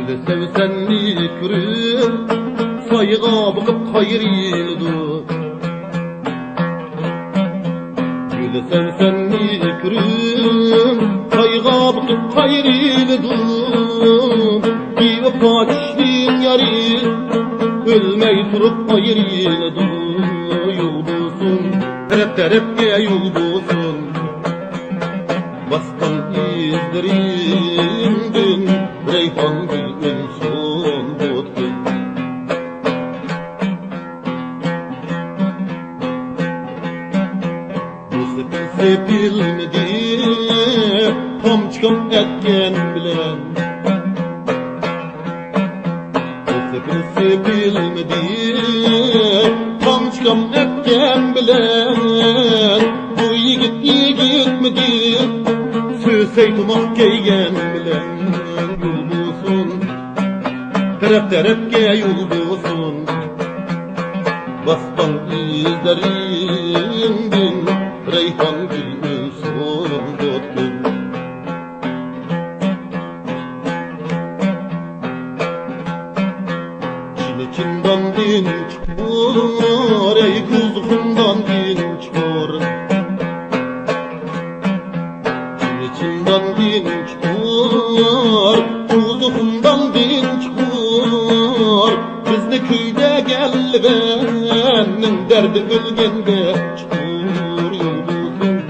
Güle sevsenni kürüm sayığa bakıp hayırlıdı. Güle sevsenni kürüm sayığa bakıp hayırlıdı. Bir vefa kişinin yarı ölmey durup hayırlıdı. Yoldusun terep terepke yoldusun. Bastan izlerimdin reyhan gülün son botun. Bu sepil sepilmedi tam çıkıp etken bilen. Bu sepil sepilmedi tam çıkıp etken bilen. Bu yigit yigitmedi Seytumak geygen bilen yoldusun. Terep terepke yoldusun. Bastan izlerimdin reyhan gülün son botun. Çiniçinden din çıkar ey kuzukundan din çıkar. İçinden din çıkar, kuzukumdan din çıkar. Bizni köyde gelbenin derdi ölgende çıkar yoldusun.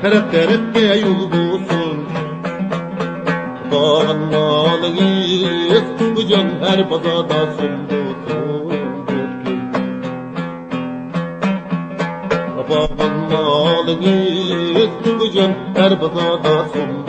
Terep terepke yoldusun. Dağın malıyız, bu can her bazada sundusun. Babamın malıyız, bu can her bazada sundusun.